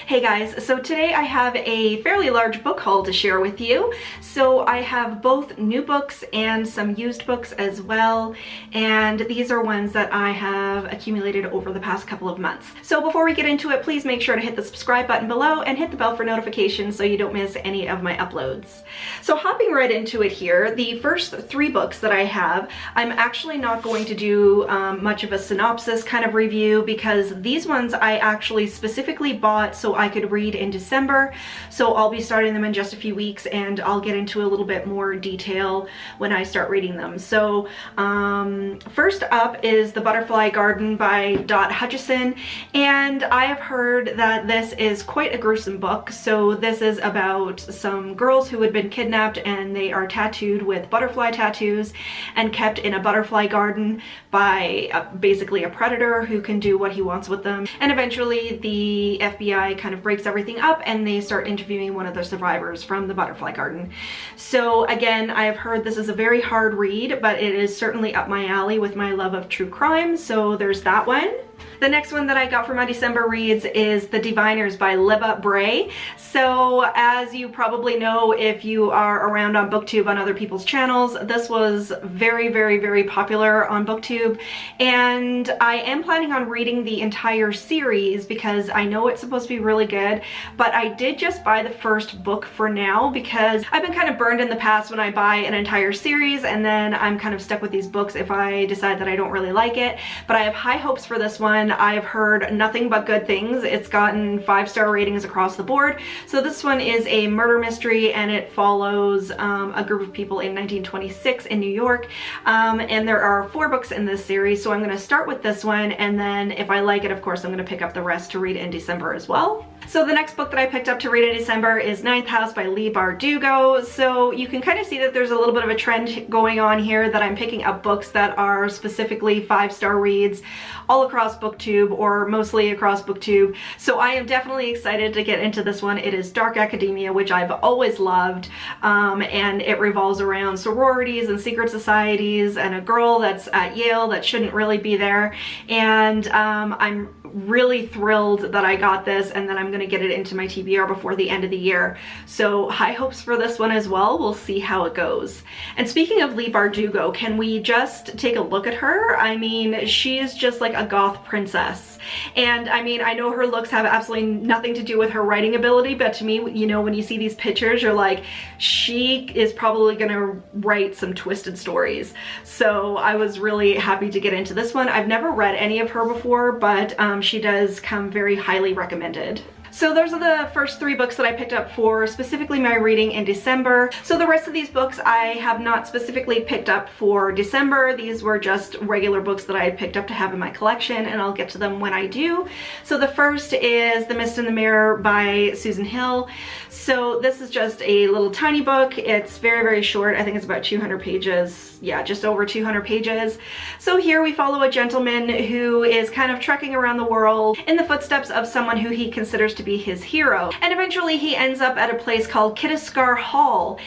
Hey guys, so today I have a fairly large book haul to share with you. So I have both new books and some used books as well, and these are ones that I have accumulated over the past couple of months. So before we get into it, please make sure to hit the subscribe button below and hit the bell for notifications so you don't miss any of my uploads. So hopping right into it here, the first three books that I have, I'm actually not going to do much of a synopsis kind of review because these ones I actually specifically bought so I could read in December. So I'll be starting them in just a few weeks and I'll get into a little bit more detail when I start reading them. So first up is The Butterfly Garden by Dot Hutchison, and I have heard that this is quite a gruesome book. So this is about some girls who had been kidnapped and they are tattooed with butterfly tattoos and kept in a butterfly garden by basically a predator who can do what he wants with them. And eventually the FBI kind of breaks everything up and they start interviewing one of the survivors from the butterfly garden. So again, I have heard this is a very hard read, but it is certainly up my alley with my love of true crime. So there's that one. The next one that I got for my December reads is The Diviners by Libba Bray. So as you probably know, if you are around on BookTube on other people's channels, this was very, very, very popular on BookTube. And I am planning on reading the entire series because I know it's supposed to be really good, but I did just buy the first book for now because I've been kind of burned in the past when I buy an entire series and then I'm kind of stuck with these books if I decide that I don't really like it. But I have high hopes for this one. I've heard nothing but good things. It's gotten 5-star ratings across the board. So this one is a murder mystery and it follows a group of people in 1926 in New York. And there are 4 books in this series. So I'm going to start with this one, and then if I like it, of course, I'm going to pick up the rest to read in December as well. So the next book that I picked up to read in December is Ninth House by Leigh Bardugo. So you can kind of see that there's a little bit of a trend going on here that I'm picking up books that are specifically 5-star reads all across BookTube, or mostly across BookTube. So I am definitely excited to get into this one. It is dark academia, which I've always loved, and it revolves around sororities and secret societies and a girl that's at Yale that shouldn't really be there. And I'm really thrilled that I got this and that I'm going to get it into my TBR before the end of the year. So high hopes for this one as well. We'll see how it goes. And speaking of Leigh Bardugo, can we just take a look at her? I mean, she's just like a goth princess. And I mean, I know her looks have absolutely nothing to do with her writing ability, but to me, you know, when you see these pictures, you're like, she is probably gonna write some twisted stories. So I was really happy to get into this one. I've never read any of her before, but she does come very highly recommended. So those are the first 3 books that I picked up for specifically my reading in December. So the rest of these books I have not specifically picked up for December. These were just regular books that I had picked up to have in my collection, and I'll get to them when I do. So the first is The Mist in the Mirror by Susan Hill. So this is just a little tiny book. It's very, very short. I think it's about 200 pages. Yeah, just over 200 pages. So here we follow a gentleman who is kind of trekking around the world in the footsteps of someone who he considers to be his hero. And eventually he ends up at a place called Kittiskar Hall,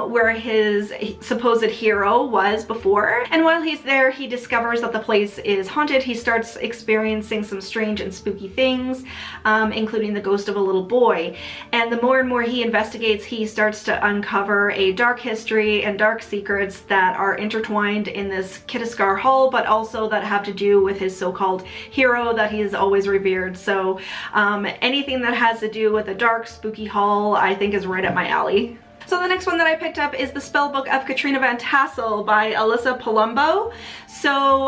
where his supposed hero was before. And while he's there, he discovers that the place is haunted. He starts experiencing some strange and spooky things, including the ghost of a little boy. And the more and more he investigates, he starts to uncover a dark history and dark secrets that are intertwined in this Kittiskar Hall, but also that have to do with his so-called hero that he has always revered. So anything that has to do with a dark, spooky hall, I think is right up my alley. So the next one that I picked up is The Spellbook of Katrina Van Tassel by Alyssa Palumbo. So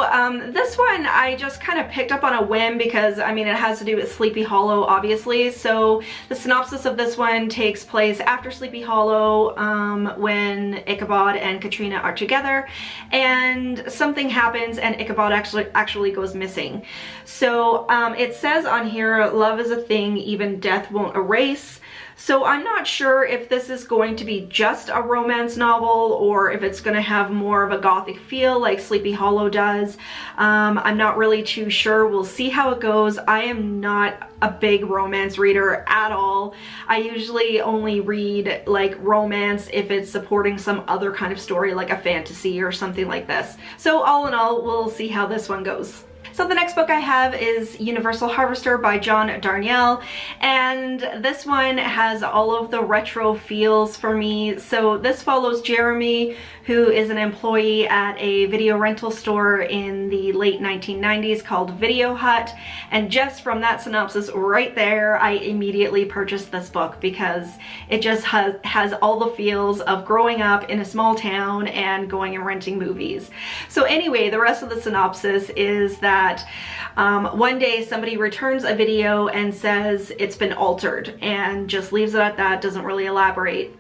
this one I just kind of picked up on a whim because, I mean, it has to do with Sleepy Hollow, obviously. So the synopsis of this one takes place after Sleepy Hollow, when Ichabod and Katrina are together, and something happens and Ichabod actually goes missing. So it says on here, love is a thing even death won't erase. So I'm not sure if this is going to be just a romance novel or if it's going to have more of a gothic feel like Sleepy Hollow does. I'm not really too sure. We'll see how it goes. I am not a big romance reader at all. I usually only read like romance if it's supporting some other kind of story like a fantasy or something like this. So all in all, we'll see how this one goes. So the next book I have is Universal Harvester by John Darnielle, and this one has all of the retro feels for me. So this follows Jeremy, who is an employee at a video rental store in the late 1990s called Video Hut, and just from that synopsis right there, I immediately purchased this book because it just has all the feels of growing up in a small town and going and renting movies. So anyway, the rest of the synopsis is that one day somebody returns a video and says it's been altered and just leaves it at that, doesn't really elaborate.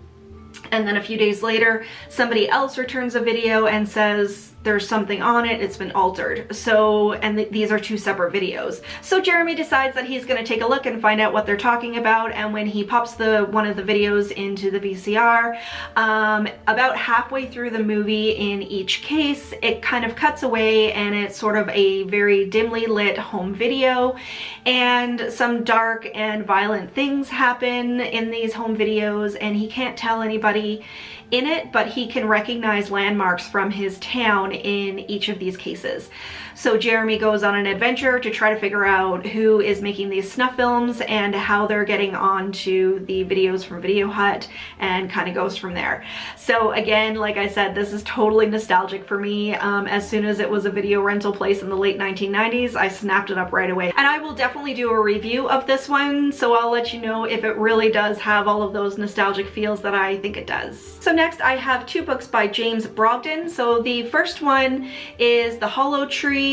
And then a few days later, somebody else returns a video and says there's something on it, it's been altered. So, and these are two separate videos. So Jeremy decides that he's gonna take a look and find out what they're talking about, and when he pops one of the videos into the VCR, about halfway through the movie in each case, it kind of cuts away and it's sort of a very dimly lit home video, and some dark and violent things happen in these home videos, and he can't tell anybody in it, but he can recognize landmarks from his town in each of these cases. So Jeremy goes on an adventure to try to figure out who is making these snuff films and how they're getting onto the videos from Video Hut, and kind of goes from there. So again, like I said, this is totally nostalgic for me. As soon as it was a video rental place in the late 1990s, I snapped it up right away. And I will definitely do a review of this one, so I'll let you know if it really does have all of those nostalgic feels that I think it does. So next I have two books by James Brogden. So the first one is The Hollow Tree,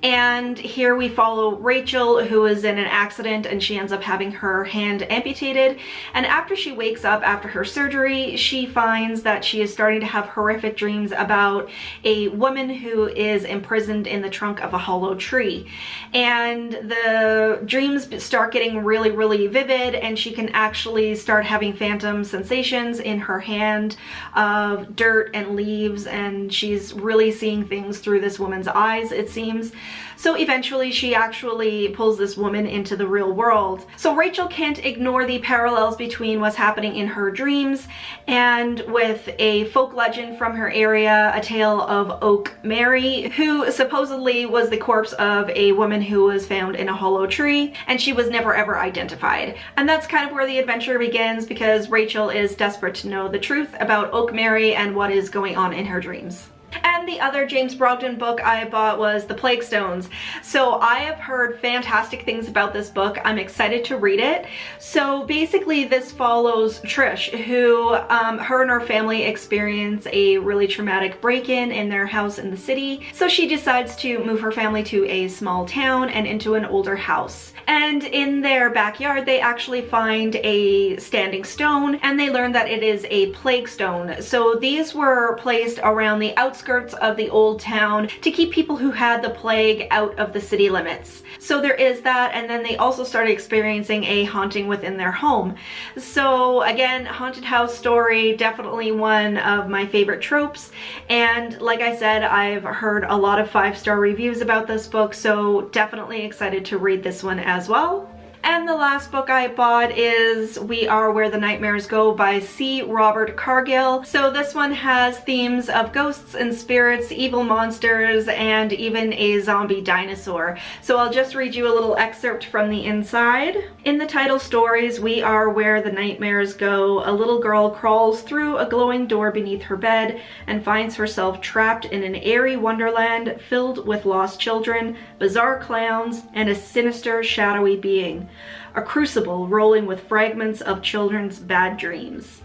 and here we follow Rachel, who is in an accident and she ends up having her hand amputated, and after she wakes up after her surgery, she finds that she is starting to have horrific dreams about a woman who is imprisoned in the trunk of a hollow tree, and the dreams start getting really, really vivid, and she can actually start having phantom sensations in her hand of dirt and leaves, and she's really seeing things through this woman's eyes, it seems. So eventually she actually pulls this woman into the real world. So Rachel can't ignore the parallels between what's happening in her dreams and with a folk legend from her area, a tale of Oak Mary, who supposedly was the corpse of a woman who was found in a hollow tree, and she was never ever identified. And that's kind of where the adventure begins, because Rachel is desperate to know the truth about Oak Mary and what is going on in her dreams. And the other James Brogden book I bought was The Plague Stones. So I have heard fantastic things about this book. I'm excited to read it. So basically this follows Trish, who her and her family experience a really traumatic break-in in their house in the city. So she decides to move her family to a small town and into an older house. And in their backyard, they actually find a standing stone, and they learn that it is a plague stone. So these were placed around the outskirts of the old town to keep people who had the plague out of the city limits. So there is that, and then they also started experiencing a haunting within their home. So again, haunted house story, definitely one of my favorite tropes. And like I said, I've heard a lot of 5-star reviews about this book, so definitely excited to read this one as well. And the last book I bought is We Are Where the Nightmares Go by C. Robert Cargill. So this one has themes of ghosts and spirits, evil monsters, and even a zombie dinosaur. So I'll just read you a little excerpt from the inside. In the title stories, We Are Where the Nightmares Go, a little girl crawls through a glowing door beneath her bed and finds herself trapped in an airy wonderland filled with lost children, bizarre clowns, and a sinister, shadowy being. A crucible rolling with fragments of children's bad dreams.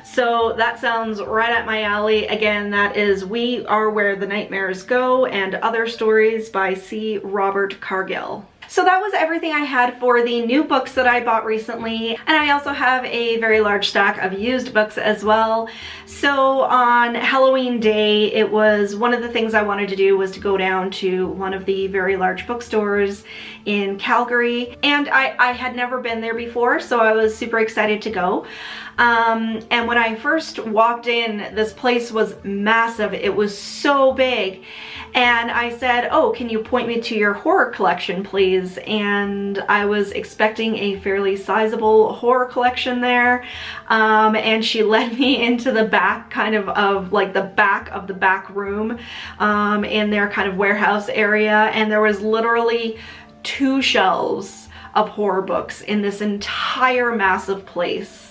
So that sounds right at my alley. Again, that is We Are Where the Nightmares Go and Other Stories by C. Robert Cargill. So that was everything I had for the new books that I bought recently, and I also have a very large stack of used books as well. So on Halloween Day, it was one of the things I wanted to do was to go down to one of the very large bookstores in Calgary, and I had never been there before, so I was super excited to go. And when I first walked in, this place was massive. It was so big. And I said, oh, can you point me to your horror collection, please? And I was expecting a fairly sizable horror collection there. And she led me into the back, kind of like the back of the back room in their kind of warehouse area. And there was literally 2 shelves of horror books in this entire massive place.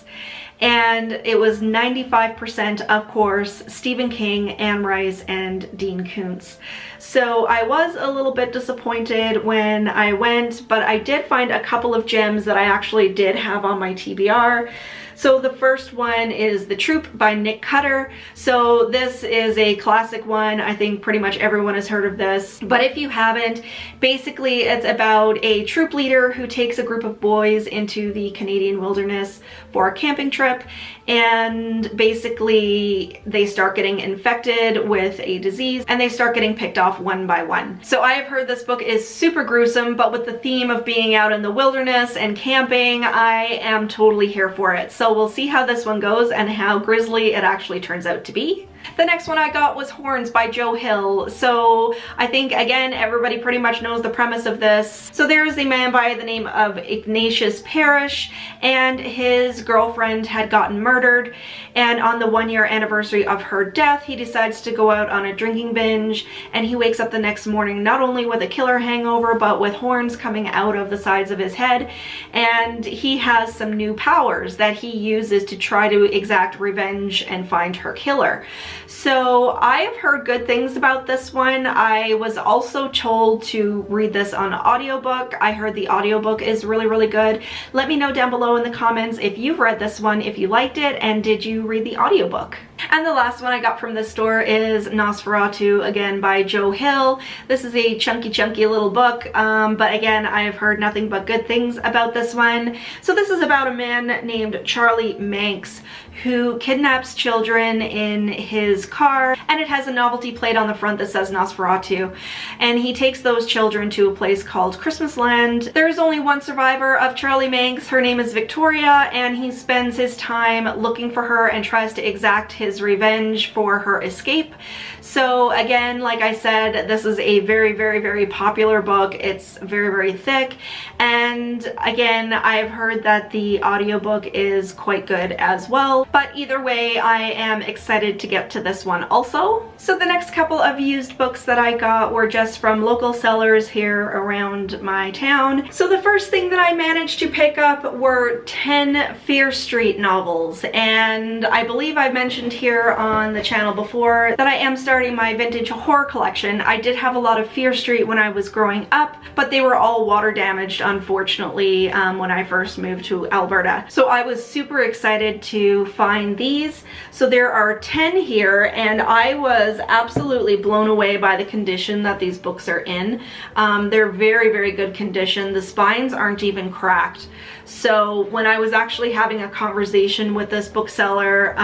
And it was 95%, of course, Stephen King, Anne Rice, and Dean Koontz. So I was a little bit disappointed when I went, but I did find a couple of gems that I actually did have on my TBR. So the first one is The Troop by Nick Cutter. So this is a classic one. I think pretty much everyone has heard of this. But if you haven't, basically it's about a troop leader who takes a group of boys into the Canadian wilderness for a camping trip. And basically they start getting infected with a disease and they start getting picked off one by one. So I have heard this book is super gruesome, but with the theme of being out in the wilderness and camping, I am totally here for it. So we'll see how this one goes and how grisly it actually turns out to be. The next one I got was Horns by Joe Hill. So I think, again, everybody pretty much knows the premise of this. So there is a man by the name of Ignatius Parrish, and his girlfriend had gotten murdered. And on the 1-year anniversary of her death, he decides to go out on a drinking binge, and he wakes up the next morning not only with a killer hangover, but with horns coming out of the sides of his head. And he has some new powers that he uses to try to exact revenge and find her killer. So I have heard good things about this one. I was also told to read this on audiobook. I heard the audiobook is really, really good. Let me know down below in the comments if you've read this one, if you liked it, and did you read the audiobook? And the last one I got from this store is Nosferatu, again by Joe Hill. This is a chunky little book, but again, I've heard nothing but good things about this one. So this is about a man named Charlie Manx who kidnaps children in his car, and it has a novelty plate on the front that says Nosferatu, and he takes those children to a place called Christmasland. There is only one survivor of Charlie Manx. Her name is Victoria, and he spends his time looking for her and tries to exact his revenge for her escape. So again, like I said, this is a very popular book. It's very thick, and again, I've heard that the audiobook is quite good as well. But either way, I am excited to get to this one also. So the next couple of used books that I got were just from local sellers here around my town. So the first thing that I managed to pick up were 10 Fear Street novels, and I believe I mentioned here on the channel before that I am starting my vintage horror collection. I did have a lot of Fear Street when I was growing up, but they were all water damaged, unfortunately, when I first moved to Alberta. So I was super excited to find these. So there are 10 here, and I was absolutely blown away by the condition that these books are in. They're very good condition. The spines aren't even cracked. So when I was actually having a conversation with this bookseller,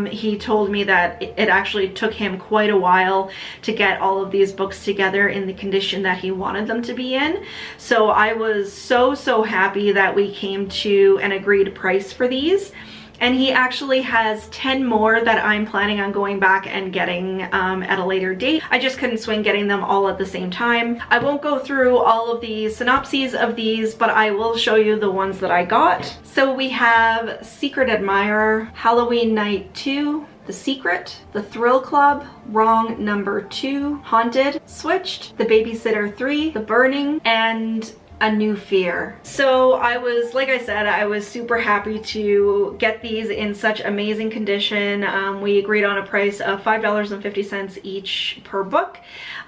he told me that it actually took him quite a while to get all of these books together in the condition that he wanted them to be in. So I was so happy that we came to an agreed price for these. And he actually has 10 more that I'm planning on going back and getting at a later date. I just couldn't swing getting them all at the same time. I won't go through all of the synopses of these, but I will show you the ones that I got. So we have Secret Admirer, Halloween Night 2, The Secret, The Thrill Club, Wrong Number 2, Haunted, Switched, The Babysitter 3, The Burning, and A New Fear. So I was, like I said, I was super happy to get these in such amazing condition. We agreed on a price of $5.50 each per book.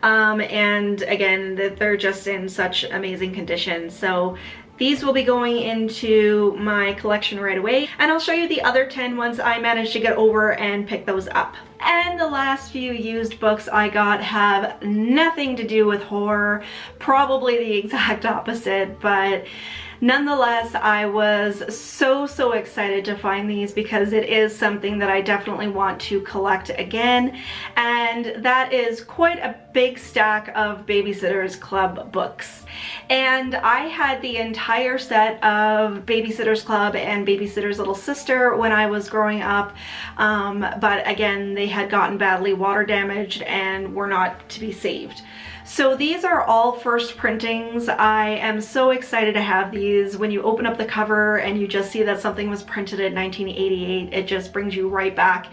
And again, they're just in such amazing condition. So These will be going into my collection right away, and I'll show you the other 10 once I manage to get over and pick those up. And the last few used books I got have nothing to do with horror, probably the exact opposite, but nonetheless, I was so excited to find these because it is something that I definitely want to collect again, and that is quite a big stack of Babysitter's Club books. And I had the entire set of Babysitter's Club and Babysitter's Little Sister when I was growing up, but again, they had gotten badly water damaged and were not to be saved. So these are all first printings. I am so excited to have these. When you open up the cover and you just see that something was printed in 1988, it just brings you right back.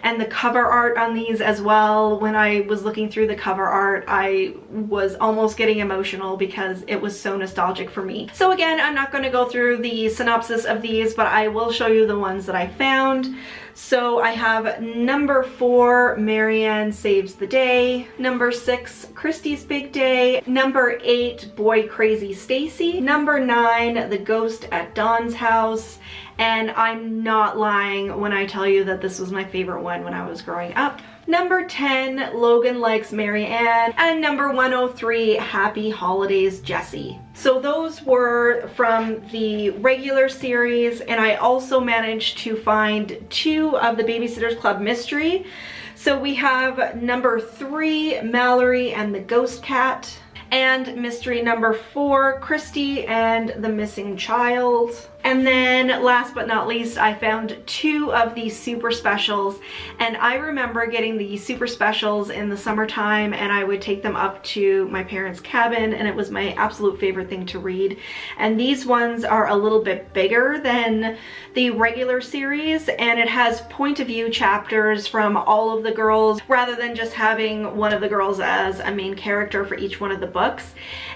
And the cover art on these as well, when I was looking through the cover art, I was almost getting emotional because it was so nostalgic for me. So again, I'm not going to go through the synopsis of these, but I will show you the ones that I found. So I have number 4, Marianne Saves the Day. Number 6, Christy's Big Day. Number 8, Boy Crazy Stacy. Number 9, The Ghost at Dawn's House. And I'm not lying when I tell you that this was my favorite one when I was growing up. Number 10, Logan Likes Marianne. And number 103, Happy Holidays, Jessie. So those were from the regular series, and I also managed to find 2 of the Babysitter's Club mystery. So we have number 3, Mallory and the Ghost Cat, and mystery number 4, Christy and the Missing Child. And then last but not least, I found 2 of these super specials, and I remember getting these super specials in the summertime, and I would take them up to my parents' cabin, and it was my absolute favorite thing to read. And these ones are a little bit bigger than the regular series, and it has point of view chapters from all of the girls rather than just having one of the girls as a main character for each one of the books.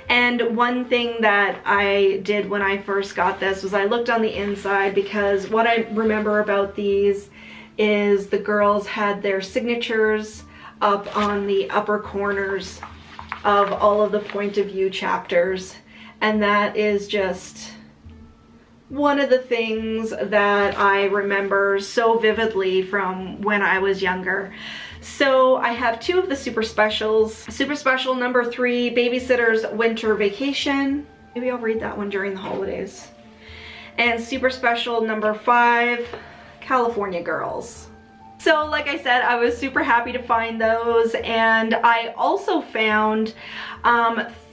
And one thing that I did when I first got this was I looked on the inside, because what I remember about these is the girls had their signatures up on the upper corners of all of the point of view chapters, and that is just one of the things that I remember so vividly from when I was younger. So I have 2 of the super specials. Super special number 3, Babysitter's Winter Vacation. Maybe I'll read that one during the holidays. And super special number 5, California Girls. So like I said, I was super happy to find those, and I also found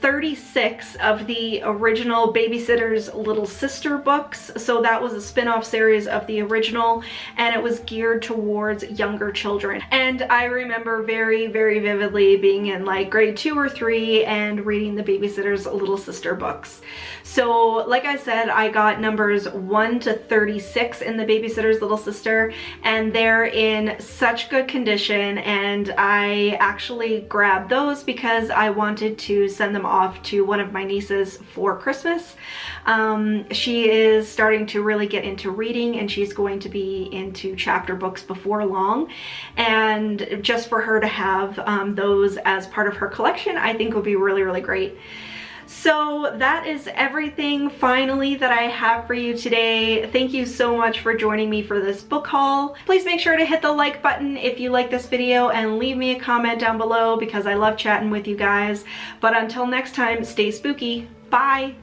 36 of the original Babysitter's Little Sister books. So that was a spin-off series of the original, and it was geared towards younger children. And I remember very vividly being in like grade 2 or 3 and reading the Babysitter's Little Sister books. So like I said, I got numbers 1 to 36 in the Babysitter's Little Sister, and they're in such good condition, and I actually grabbed those because I wanted to send them off to one of my nieces for Christmas. She is starting to really get into reading, and she's going to be into chapter books before long, and just for her to have those as part of her collection, I think would be really great. So that is everything finally that I have for you today. Thank you so much for joining me for this book haul. Please make sure to hit the like button if you like this video, and leave me a comment down below because I love chatting with you guys. But until next time, stay spooky. Bye!